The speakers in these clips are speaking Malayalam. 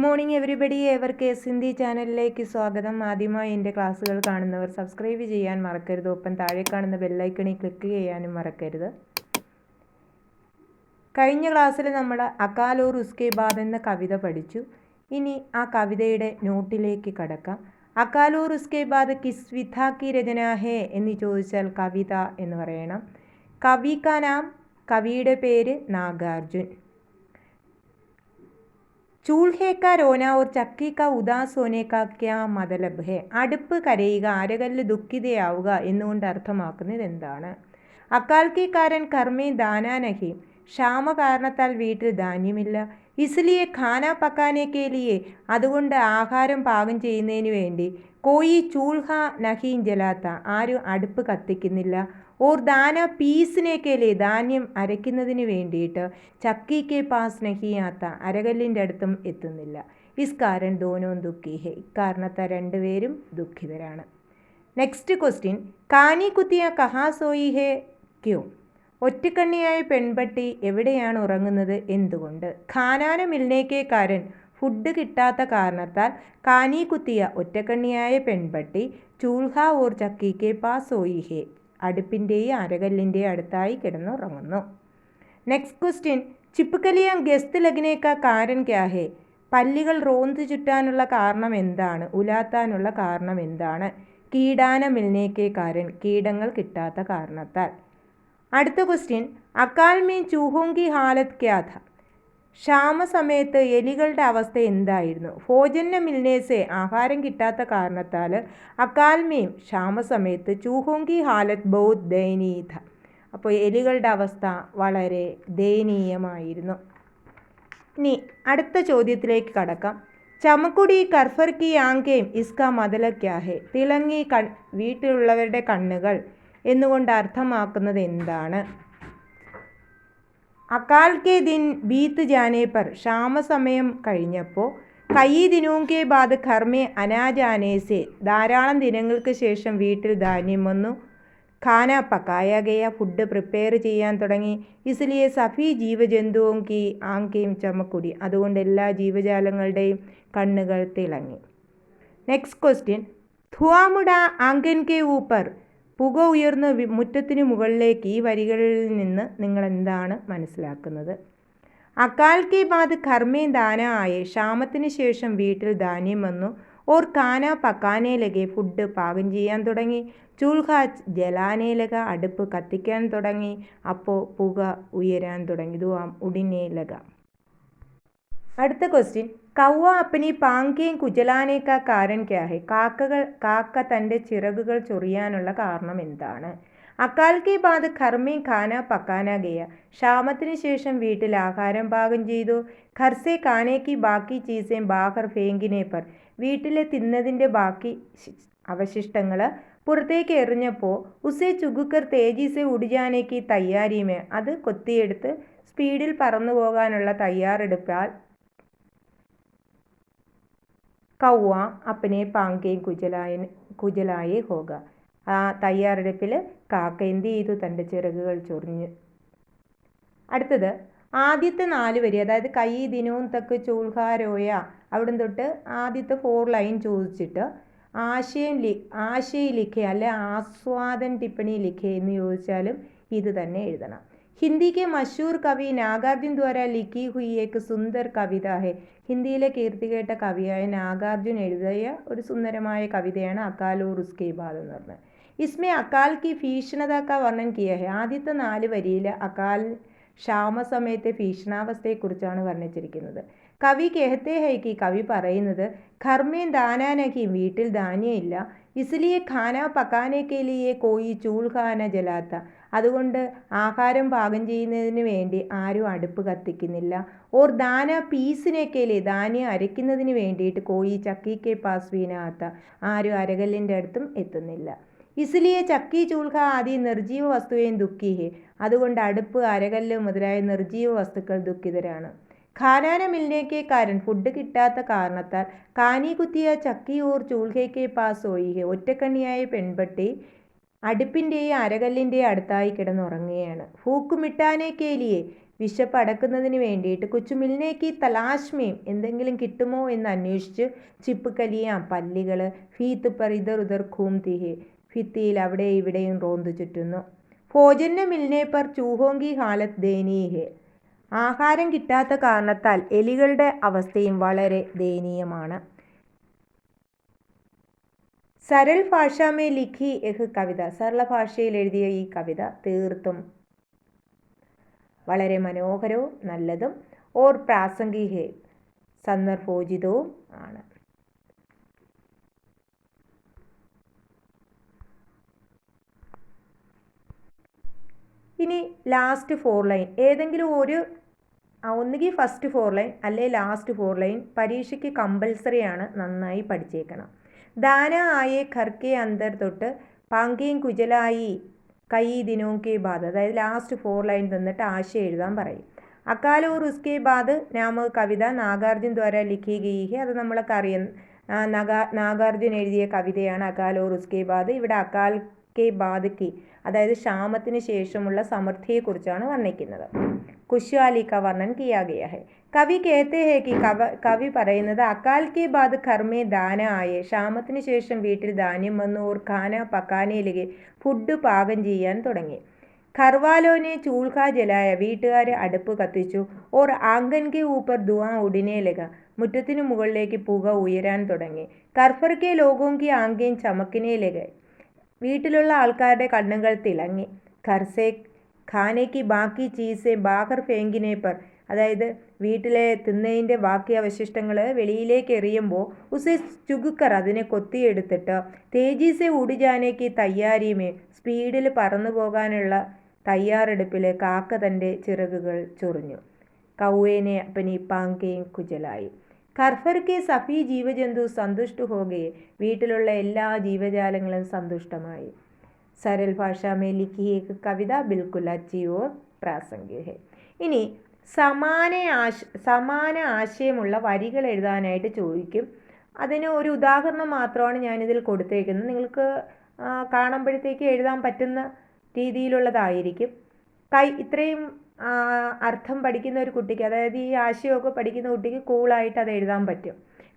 മോർണിംഗ് എവരിബഡി, ഏവർക്ക് എസ് ഹിന്ദി ചാനലിലേക്ക് സ്വാഗതം. ആദ്യമായി എൻ്റെ ക്ലാസ്സുകൾ കാണുന്നവർ സബ്സ്ക്രൈബ് ചെയ്യാൻ മറക്കരുത്. ഒപ്പം താഴെ കാണുന്ന ബെല്ലൈക്കണിൽ ക്ലിക്ക് ചെയ്യാനും മറക്കരുത്. കഴിഞ്ഞ ക്ലാസ്സിൽ നമ്മൾ അകാൽ ഓർ ഉസ്കെ ബാദ് എന്ന കവിത പഠിച്ചു. ഇനി ആ കവിതയുടെ നോട്ടിലേക്ക് കടക്കാം. അകാൽ ഓർ ഉസ്കെ ബാദ് കിസ് വിധ കി രചന ഹേ എന്ന് ചോദിച്ചാൽ കവിത എന്ന് പറയണം. കവി കാ നാം, കവിയുടെ പേര് നാഗാർജുൻ. ചൂൾഹേ കാ രോന ഓർ ചക്കി കാ ഉദാസ് ഹോനെ കാ ക്യാ മതലബ് ഹേ. അടുപ്പ് കരയുക, അരകല്ല് ദുഃഖിതയാവുക എന്നുകൊണ്ട് അർത്ഥമാക്കുന്നത് എന്താണ്? അകാൽ കി കാരൻ കർമ്മേ ദാന നഹി. ക്ഷാമ കാരണത്താൽ വീട്ടിൽ ധാന്യമില്ല. ഇസ്ലിയെ ഖാന പക്കാനെ കെ ലിയെ, അതുകൊണ്ട് ആഹാരം പാകം ചെയ്യുന്നതിന് വേണ്ടി. കോയി ചൂൾഹ നഹീം ജലാത്ത, ആരും അടുപ്പ് കത്തിക്കുന്നില്ല. ഓർ ദാന പീസിനെ കെ ലിയെ, ധാന്യം അരയ്ക്കുന്നതിന് വേണ്ടിയിട്ട്. ചക്കി കെ പാസ് നഹിയാത്ത, അരകല്ലിൻ്റെ അടുത്തും എത്തുന്നില്ല. ഇസ് കാരൻ ദോനോ ദുഃഖി ഹേ, ഇക്കാരണത്താൽ രണ്ടുപേരും ദുഃഖിതരാണ്. നെക്സ്റ്റ് ക്വസ്റ്റ്യൻ, കാനി കുത്തിയ കഹാ സോയി ഹേ ക്യോ. ഒറ്റക്കണ്ണിയായ പെൺപട്ടി എവിടെയാണ് ഉറങ്ങുന്നത്, എന്തുകൊണ്ട്? ഖാനാന മിൽനേക്കെ കാരൻ, ഫുഡ് കിട്ടാത്ത കാരണത്താൽ. കാനി കുത്തിയ, ഒറ്റക്കണ്ണിയായ പെൺപട്ടി. ചൂൾഹ ഓർ ചക്കിക്കെ പാസ് സോയി ഹേ, അടുപ്പിൻ്റെയും അരകല്ലിൻ്റെയും അടുത്തായി കിടന്നുറങ്ങുന്നു. നെക്സ്റ്റ് ക്വസ്റ്റ്യൻ, ചിപ്പുകലിയ ഗസ്ത് ലഗ്നേക്ക കാരൻ ക്യാ ഹേ. പല്ലികൾ റോന്ത് ചുറ്റാനുള്ള കാരണം എന്താണ്, ഉലാത്താനുള്ള കാരണം എന്താണ്? കീടാന മിൽനേക്കെ കാരൻ, കീടങ്ങൾ കിട്ടാത്ത കാരണത്താൽ. അടുത്ത ക്വസ്റ്റ്യൻ, അകാൽ മേ ചൂഹോങ്കി ഹാലത് ക്യാ ഥ. ക്ഷാമസമയത്ത് എലികളുടെ അവസ്ഥ എന്തായിരുന്നു? ഭോജന മിൽനേസെ, ആഹാരം കിട്ടാത്ത കാരണത്താൽ. അകാൽ മേം, ക്ഷാമസമയത്ത്. ചൂഹോങ്കി ഹാലത് ബഹുത് ദയനീയ ഥ, അപ്പോൾ എലികളുടെ അവസ്ഥ വളരെ ദയനീയമായിരുന്നു. ഇനി അടുത്ത ചോദ്യത്തിലേക്ക് കടക്കാം. ചമക്കുടി കർഫർ കി ആങ്കേം ഇസ്കാ മതല ക്യാ ഹേ. തിളങ്ങി വീട്ടിലുള്ളവരുടെ കണ്ണുകൾ എന്നുകൊണ്ട് അർത്ഥമാക്കുന്നത് എന്താണ്? അകാൽ കെ ദിൻ ബീത്ത് ജാനേ പർ, ക്ഷാമസമയം കഴിഞ്ഞപ്പോൾ. കയി ദിനോങ്കെ ബാദ് ഘർമേ അനാജാനേസെ, ധാരാളം ദിനങ്ങൾക്ക് ശേഷം വീട്ടിൽ ധാന്യം വന്നു. ഖാന പക്കായ ഗയ, ഫുഡ് പ്രിപ്പയർ ചെയ്യാൻ തുടങ്ങി. ഇസ്ലിയെ സഫി ജീവജന്തുവും കി ആങ്കേം ചമക്കുടി, അതുകൊണ്ട് എല്ലാ ജീവജാലങ്ങളുടെയും കണ്ണുകൾ തിളങ്ങി. നെക്സ്റ്റ് ക്വസ്റ്റ്യൻ, ധുവാമുട ആങ്കൻ കെ ഊപ്പർ. പുക ഉയർന്ന് മുറ്റത്തിന് മുകളിലേക്ക്. ഈ വരികളിൽ നിന്ന് നിങ്ങൾ എന്താണ് മനസ്സിലാക്കുന്നത്? അകാൽ കെ ബാദ് ഘർമേ ദാന ആയേ, ക്ഷാമത്തിന് ശേഷം വീട്ടിൽ ധാന്യം വന്നു. ഓർ ഖാന പക്കാനേ ലഗെ, ഫുഡ് പാകം ചെയ്യാൻ തുടങ്ങി. ചൂൾഹ ജലാനേ ലഗ, അടുപ്പ് കത്തിക്കാൻ തുടങ്ങി. അപ്പോൾ പുക ഉയരാൻ തുടങ്ങി. ദുവാം ഉടിനേ ലഗ. അടുത്ത ക്വസ്റ്റ്യൻ, കൗവ അപ്പനി പാങ്കേം കുജലാനേക്ക കാരൻ ക്യാ ഹേ. കാക്ക തൻ്റെ ചിറകുകൾ ചൊറിയാനുള്ള കാരണം എന്താണ്? അകാൽ കെ ബാദ് ഘർമേ ഖാന പക്കാന ഗയ, ക്ഷാമത്തിന് ശേഷം വീട്ടിൽ ആഹാരം പാകം ചെയ്തു. ഘർസെ ഖാനേക്ക് ബാക്കി ചീസേം ബാഹർ ഫേങ്കിനെ പർ, വീട്ടിലെ തിന്നതിൻ്റെ ബാക്കി അവശിഷ്ടങ്ങൾ പുറത്തേക്ക് എറിഞ്ഞപ്പോൾ. ഉസേ ചുഗുക്കർ തേജീസെ ഉടിജാനേക്ക് തയ്യാറിയുമേ, അത് കൊത്തിയെടുത്ത് സ്പീഡിൽ പറന്നു പോകാനുള്ള തയ്യാറെടുപ്പാൽ. കൗവ അപ്പനെ പാങ്കേം കുജലായേ ഹോഗ, ആ തയ്യാറെടുപ്പിൽ കാക്ക എന്ത് ചെയ്തു? തൻ്റെ ചിറകുകൾ ചൊറിഞ്ഞു. അടുത്തത് ആദ്യത്തെ 4 വരി, അതായത് കൈ ദിനവും തക്ക് ചൂൾഹാരോയ, അവിടം തൊട്ട് ആദ്യത്തെ 4 ലൈൻ ചോദിച്ചിട്ട് ആശയ ലിഖേ അല്ലെ ആസ്വാദൻ ടിപ്പണി ലിഖേ എന്ന് ചോദിച്ചാലും ഇത് തന്നെ എഴുതണം. ഹിന്ദി കെ മഷൂർ കവി നാഗാർജുൻ ദ്വാര ലിഖി ഹുയി ഏക് സുന്ദർ കവിത ഹേ. ഹിന്ദിയിലെ കീർത്തികേട്ട കവിയായ നാഗാർജുൻ എഴുതിയ ഒരു സുന്ദരമായ കവിതയാണ് അകാൽ ഓർ ഉസ്കെ ബാദ് എന്ന് പറഞ്ഞത്. ഇസ്മേ അകാൽ കി ഭീഷണത കാ വർണ്ണൻ കിയ ഹേ. ആദ്യത്തെ 4 വരിയിൽ അകാൽ, ക്ഷാമസമയത്തെ ഭീഷണാവസ്ഥയെക്കുറിച്ചാണ് വർണ്ണിച്ചിരിക്കുന്നത്. കവി കെഹത്തെ ഹൈ കി, കവി പറയുന്നത്. ഘർമേൻ ദാനാനഹീം, വീട്ടിൽ ധാന്യമില്ല. ഇസ്ലിയെ ഖാന പക്കാനെ കെ ലിയെ കോയി ചൂൾഖാന ജലാത്ത, അതുകൊണ്ട് ആഹാരം പാകം ചെയ്യുന്നതിന് വേണ്ടി ആരും അടുപ്പ് കത്തിക്കുന്നില്ല. ഓർ ദാന പീസിനെ കെ ലിയെ, ധാന്യം അരയ്ക്കുന്നതിന് വേണ്ടിയിട്ട്. കോയി ചക്കി കെ പാസ് വീനാത്ത, ആരും അരകല്ലിൻ്റെ അടുത്തും എത്തുന്നില്ല. ഇസ്ലിയെ ചക്കി ചൂൾഹ ആദി നിർജീവ വസ്തുവേയും ദുഃഖി ഹേ, അതുകൊണ്ട് അടുപ്പ്, അരകല്ല് മുതലായ നിർജീവ വസ്തുക്കൾ ദുഃഖിതരാണ്. ഖാനാന മിൽനേക്കെ കാരൻ, ഫുഡ് കിട്ടാത്ത കാരണത്താൽ. കാനി കുത്തിയ ചക്കി ഓർ ചൂൾഹേക്കെ പാസ് സോയി ഹേ, ഒറ്റക്കണ്ണിയായ പെൺപട്ടി അടുപ്പിൻ്റെയും അരകല്ലിൻ്റെയും അടുത്തായി കിടന്നുറങ്ങുകയാണ്. ഫൂക്ക് മിട്ടാനെ കേലിയെ, വിശപ്പ് അടക്കുന്നതിന് വേണ്ടിയിട്ട് കുച്ചു മിൽനേക്ക് തലാഷ്മയും എന്തെങ്കിലും കിട്ടുമോ എന്ന് അന്വേഷിച്ച് ചിപ്പുകലിയാം പല്ലികൾ ഫീത്ത് പർ ഇതർ ഉദർ ഘൂംതി ഹെ ഭിത്തിയിൽ അവിടെ ഇവിടെയും റോന്തു ചുറ്റുന്നു. ഭോജന മിൽനെ പർ ചൂഹോങ്കി ഹാലത്ത് ദയനീയ ഹെ ആഹാരം കിട്ടാത്ത കാരണത്താൽ എലികളുടെ അവസ്ഥയും വളരെ ദയനീയമാണ്. സരൽ ഭാഷാമേ ലിഖി എഹ് കവിത സരള ഭാഷയിൽ എഴുതിയ ഈ കവിത തീർത്തും വളരെ മനോഹരവും നല്ലതും ഓർ പ്രാസംഗിക സന്ദർഭോചിതവും ആണ്. ഇനി ലാസ്റ്റ് 4 ലൈൻ ഏതെങ്കിലും ഒരു ഒന്നുകിൽ ഫസ്റ്റ് 4 ലൈൻ അല്ലെ ലാസ്റ്റ് 4 ലൈൻ പരീക്ഷയ്ക്ക് കമ്പൽസറിയാണ്, നന്നായി പഠിച്ചേക്കണം. ദാന ആയേ ഘർക്കെ അന്തർ തൊട്ട് പാങ്കേം കുജലായി കൈ ദിനോക്കെ ബാദ് അതായത് ലാസ്റ്റ് 4 ലൈൻ തന്നിട്ട് ആശയം എഴുതാൻ പറയും. അക്കാൽ ഓർ ഉസ്കെ ബാദ് നാമ കവിത നാഗാർജുൻ ദ്വാര ലിഖി ഗയി ഹെ അത് നമ്മളൊക്കെ അറിയാം. നാഗാർജുൻ എഴുതിയ കവിതയാണ് അകാൽ ഓർ ഉസ്കെ ബാദ്. ഇവിടെ അകാൽ കെ ബാദ് കി അതായത് ക്ഷാമത്തിന് ശേഷമുള്ള സമൃദ്ധിയെക്കുറിച്ചാണ് വർണ്ണിക്കുന്നത്. ഖുശ്ഹാലി ക വർണ്ണൻ കിയാ ഗയാ ഹെ. കവി കേത്തെ ഹെ കി കവി പറയുന്നത് അകാൽ കെ ബാദ് ഘർമേ ദാന ആയേ ക്ഷാമത്തിന് ശേഷം വീട്ടിൽ ധാന്യം വന്നു. ഓർ ഖാന പക്കാനയിലേക്ക് ഫുഡ് പാകം ചെയ്യാൻ തുടങ്ങി. ഘർവാലോനെ ചൂൾഖ ജലായ വീട്ടുകാരെ അടുപ്പ് കത്തിച്ചു. ഓർ ആംഗൻ കെ ഊപ്പർ ധുആ ഉടിനെ ലഗ മുറ്റത്തിനു മുകളിലേക്ക് പുക ഉയരാൻ തുടങ്ങി. കർഫർ കെ ലോഗോം കി ആംഗേൻ ചമക്കിനെ ലഗ വീട്ടിലുള്ള ആൾക്കാരുടെ കണ്ണുകൾ തിളങ്ങി. ഘർസെ ഖാനയ്ക്ക് ബാക്കി ചീസെ ബാഹർ ഫേങ്കിനെ പർ അതായത് വീട്ടിലെ തിന്നതിൻ്റെ ബാക്കി അവശിഷ്ടങ്ങൾ വെളിയിലേക്ക് എറിയുമ്പോൾ ഉസെ ചുഗുക്കർ അതിനെ കൊത്തിയെടുത്തിട്ട് തേജീസെ ഉടിജാനയ്ക്ക് തയ്യാറിയുമേ സ്പീഡിൽ പറന്നു പോകാനുള്ള തയ്യാറെടുപ്പിൽ കാക്ക തൻ്റെ ചിറകുകൾ ചൊറിഞ്ഞു. കൗവേനെ അപ്പനി പാങ്കേം കുജലായി. ഘർഫർ കെ സഫി ജീവജന്തു സന്തുഷ്ട ഹോകയെ വീട്ടിലുള്ള എല്ലാ ജീവജാലങ്ങളും സന്തുഷ്ടമായി. സരൽ ഭാഷ മേ ലിഖി ഏക് കവിത ബിൽക്കുൽ അച്ചി ഓർ പ്രാസംഗിക ഹെ. ഇനി സമാന ആശയമുള്ള വരികൾ എഴുതാനായിട്ട് ചോദിക്കും. അതിന് ഒരു ഉദാഹരണം മാത്രമാണ് ഞാനിതിൽ കൊടുത്തേക്കുന്നത്. നിങ്ങൾക്ക് കാണുമ്പോഴത്തേക്ക് എഴുതാൻ പറ്റുന്ന രീതിയിലുള്ളതായിരിക്കും. ഇത്രയും അർത്ഥം പഠിക്കുന്ന ഒരു കുട്ടിക്ക് അതായത് ഈ ആശയമൊക്കെ പഠിക്കുന്ന കുട്ടിക്ക് കൂളായിട്ട് അത് എഴുതാൻ പറ്റും.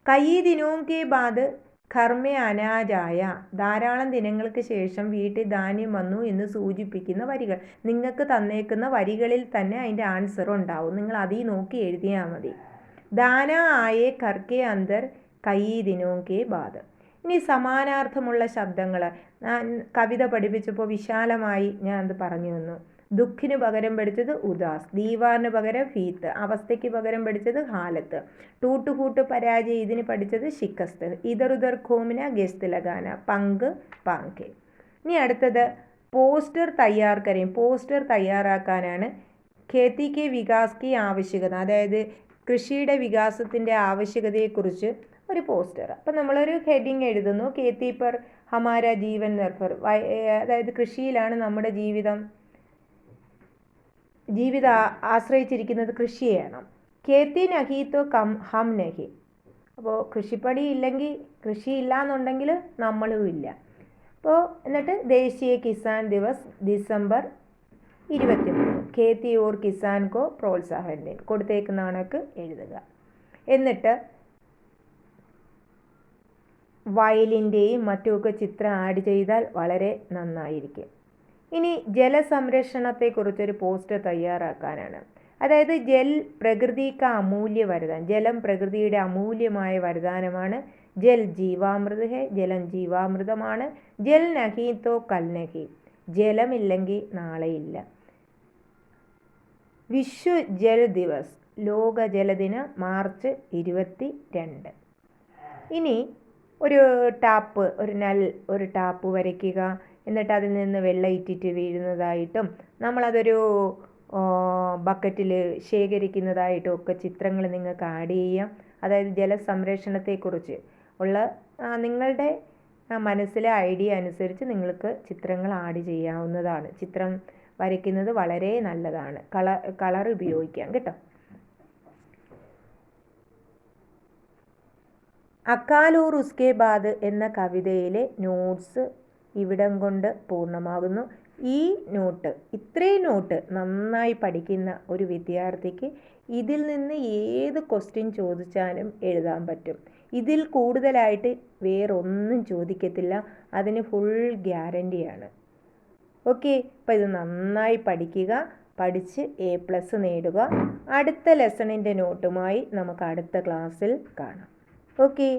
കൈ ദിനോം കെ ബാദ് ഘർമേ അനാജായ ധാരാളം ദിനങ്ങൾക്ക് ശേഷം വീട്ടിൽ ധാന്യം വന്നു എന്ന് സൂചിപ്പിക്കുന്ന വരികൾ. നിങ്ങൾക്ക് തന്നേക്കുന്ന വരികളിൽ തന്നെ അതിൻ്റെ ആൻസർ ഉണ്ടാവും. നിങ്ങൾ അതിൽ നോക്കി എഴുതിയാൽ മതി. ദാന ആയേ ഘർക്കെ അന്തർ കൈ ദിനോം കെ ബാദ്. ഇനി സമാനാർത്ഥമുള്ള ശബ്ദങ്ങൾ കവിത പഠിപ്പിച്ചപ്പോൾ വിശാലമായി ഞാൻ അത് പറഞ്ഞു തന്നു. ദുഃഖിന് പകരം പഠിച്ചത് ഉദാസ്, ദീവാറിന് പകരം ഫീത്ത്, അവസ്ഥയ്ക്ക് പകരം പഠിച്ചത് ഹാലത്ത്, ടൂട്ടുകൂട്ട് പരാജയം ഇതിന് പഠിച്ചത് ശിക്കസ്ത്, ഇതറുദർ ഖോമിന ഗസ്ത് ലഗാന പങ്ക് പാങ്കെ. ഇനി അടുത്തത് പോസ്റ്റർ തയ്യാർ കരയും. പോസ്റ്റർ തയ്യാറാക്കാനാണ് ഖേത്തി കെ വികാസ് കി ആവശ്യകത അതായത് കൃഷിയുടെ വികാസത്തിൻ്റെ ആവശ്യകതയെക്കുറിച്ച് ഒരു പോസ്റ്റർ. അപ്പം നമ്മളൊരു ഹെഡിങ് എഴുതുന്നു. ഖേത്തി പർ ഹമാര ജീവൻ നിർഭർ അതായത് കൃഷിയിലാണ് നമ്മുടെ ജീവിതം ആശ്രയിച്ചിരിക്കുന്നത് കൃഷിയെയാണ്. ഖേത്തി നഹി തോ ഹം നഹി. അപ്പോൾ കൃഷിപ്പണി ഇല്ലെങ്കിൽ കൃഷിയില്ല എന്നുണ്ടെങ്കിൽ നമ്മളും ഇല്ല. അപ്പോൾ എന്നിട്ട് ദേശീയ കിസാൻ ദിവസ് ഡിസംബർ 23 ഖേത്തി ഓർ കിസാൻ കോ പ്രോത്സാഹൻ ദിൻ കൊടുത്തേക്കുന്ന കണക്ക് എഴുതുക. എന്നിട്ട് വയലിൻ്റെയും മറ്റുമൊക്കെ ചിത്രം ആഡ് ചെയ്താൽ വളരെ നന്നായിരിക്കും. ഇനി ജലസംരക്ഷണത്തെക്കുറിച്ചൊരു പോസ്റ്റർ തയ്യാറാക്കാനാണ്. അതായത് പ്രകൃതിക്ക് അമൂല്യ വരദാനം, ജലം പ്രകൃതിയുടെ അമൂല്യമായ വരദാനമാണ്. ജൽ ജീവാമൃത് ഹെ, ജലം ജീവാമൃതമാണ്. ജൽ നഹി തോ കൽ നഹി, ജലമില്ലെങ്കിൽ നാളെയില്ല. വിശ്വ ജൽ ദിവസ്, ലോക ജലദിനം മാർച്ച് 22. ഇനി ഒരു ടാപ്പ് വരയ്ക്കുക. എന്നിട്ട് അതിൽ നിന്ന് വെള്ളം ഇറ്റിറ്റ് വീഴുന്നതായിട്ടും നമ്മളതൊരു ബക്കറ്റിൽ ശേഖരിക്കുന്നതായിട്ടും ഒക്കെ ചിത്രങ്ങൾ നിങ്ങൾക്ക് ആഡ് ചെയ്യാം. അതായത് ജലസംരക്ഷണത്തെക്കുറിച്ച് ഉള്ള നിങ്ങളുടെ മനസ്സിലെ ഐഡിയ അനുസരിച്ച് നിങ്ങൾക്ക് ചിത്രങ്ങൾ ആഡ് ചെയ്യാവുന്നതാണ്. ചിത്രം വരയ്ക്കുന്നത് വളരെ നല്ലതാണ്. കളർ ഉപയോഗിക്കാം കേട്ടോ. അക്കാൽ ഓർ ഉസ്കെ ബാദ് എന്ന കവിതയിലെ നോട്ട്സ് ഇവിടം കൊണ്ട് പൂർണ്ണമാകുന്നു. ഈ നോട്ട്, ഇത്രയും നോട്ട് നന്നായി പഠിക്കുന്ന ഒരു വിദ്യാർത്ഥിക്ക് ഇതിൽ നിന്ന് ഏത് ക്വസ്റ്റ്യൻ ചോദിച്ചാലും എഴുതാൻ പറ്റും. ഇതിൽ കൂടുതലായിട്ട് വേറൊന്നും ചോദിക്കത്തില്ല, അതിന് ഫുൾ ഗ്യാരണ്ടിയാണ്. ഓക്കെ, അപ്പോൾ ഇത് നന്നായി പഠിക്കുക, പഠിച്ച് A+ നേടുക. അടുത്ത ലെസണിൻ്റെ നോട്ടുമായി നമുക്ക് അടുത്ത ക്ലാസ്സിൽ കാണാം. ഓക്കെ.